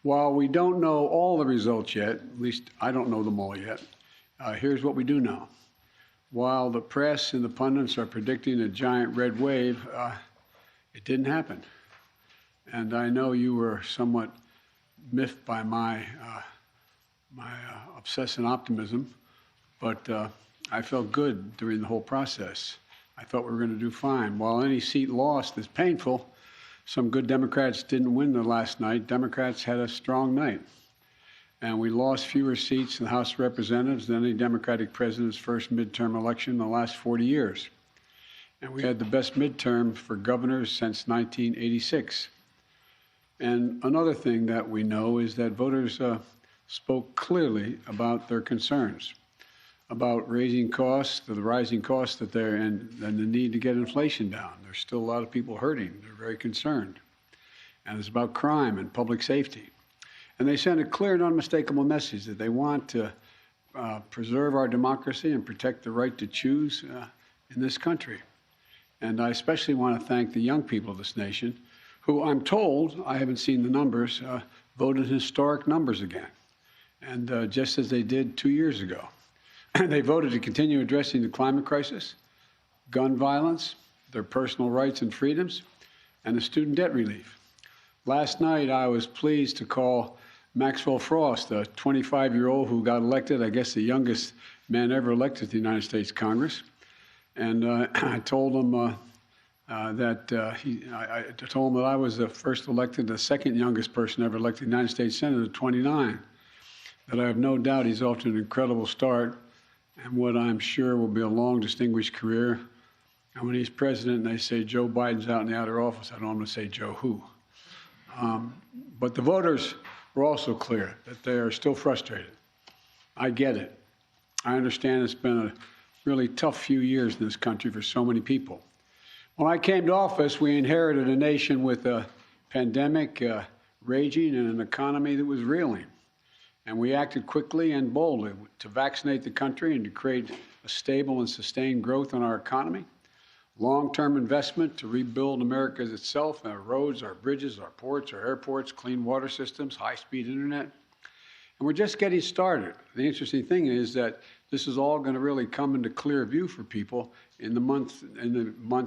While we don't know all the results yet, at least I don't know them all yet, here's what we do know. While the press and the pundits are predicting a giant red wave, it didn't happen. And I know you were somewhat miffed by my obsessive optimism, but I felt good during the whole process. I thought we were going to do fine. While any seat lost is painful, some good Democrats didn't win the last night. Democrats had a strong night. And we lost fewer seats in the House of Representatives than any Democratic president's first midterm election in the last 40 years. And we had the best midterm for governors since 1986. And another thing that we know is that voters spoke clearly about their concerns, about raising costs, the rising costs that they're in, and the need to get inflation down. There's still a lot of people hurting. They're very concerned. And it's about crime and public safety. And they sent a clear and unmistakable message that they want to preserve our democracy and protect the right to choose in this country. And I especially want to thank the young people of this nation who, I'm told, I haven't seen the numbers, voted historic numbers again, and just as they did 2 years ago. They voted to continue addressing the climate crisis, gun violence, their personal rights and freedoms, and the student debt relief. Last night, I was pleased to call Maxwell Frost, a 25-year-old who got elected, I guess the youngest man ever elected to the United States Congress. And I told him I told him that I was the first elected, the second youngest person ever elected to the United States Senate at 29. That I have no doubt he's off to an incredible start and what I'm sure will be a long, distinguished career. And when he's president and they say Joe Biden's out in the outer office, I don't want to say Joe who. But the voters were also clear that they are still frustrated. I get it. I understand it's been a really tough few years in this country for so many people. When I came to office, we inherited a nation with a pandemic raging and an economy that was reeling. And we acted quickly and boldly to vaccinate the country and to create a stable and sustained growth in our economy, long-term investment to rebuild America itself, our roads, our bridges, our ports, our airports, clean water systems, high-speed internet. And we're just getting started. The interesting thing is that this is all going to really come into clear view for people in the months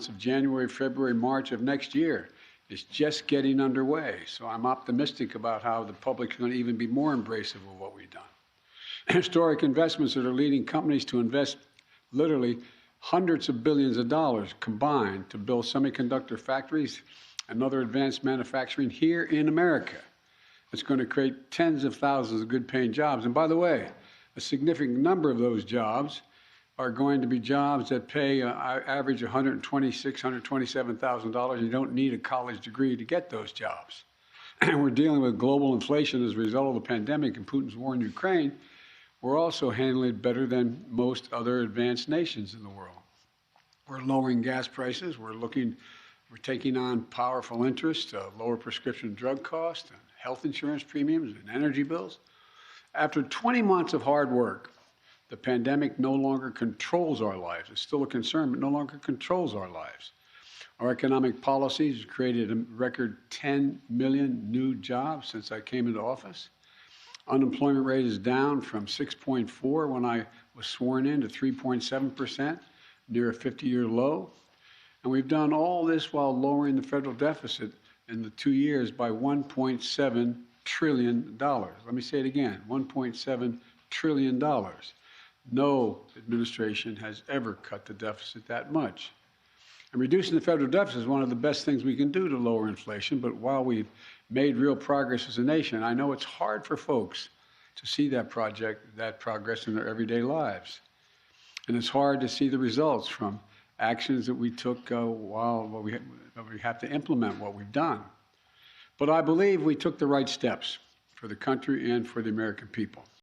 of January, February, March of next year. It's just getting underway. So I'm optimistic about how the public is going to even be more embracive of what we've done. Historic investments that are leading companies to invest literally hundreds of billions of dollars combined to build semiconductor factories and other advanced manufacturing here in America. It's going to create tens of thousands of good-paying jobs. And by the way, a significant number of those jobs are going to be jobs that pay average $126,000, $127,000. You don't need a college degree to get those jobs. And we're dealing with global inflation as a result of the pandemic and Putin's war in Ukraine. We're also handling it better than most other advanced nations in the world. We're lowering gas prices. We're taking on powerful interest, lower prescription drug costs, and health insurance premiums, and energy bills. After 20 months of hard work, the pandemic no longer controls our lives. It's still a concern, but no longer controls our lives. Our economic policies have created a record 10 million new jobs since I came into office. Unemployment rate is down from 6.4 when I was sworn in to 3.7%, near a 50-year low. And we've done all this while lowering the federal deficit in the 2 years by $1.7 trillion. Let me say it again, $1.7 trillion. No administration has ever cut the deficit that much. And reducing the federal deficit is one of the best things we can do to lower inflation, but while we've made real progress as a nation, I know it's hard for folks to see that progress in their everyday lives. And it's hard to see the results from actions that we took while we have to implement what we've done. But I believe we took the right steps for the country and for the American people.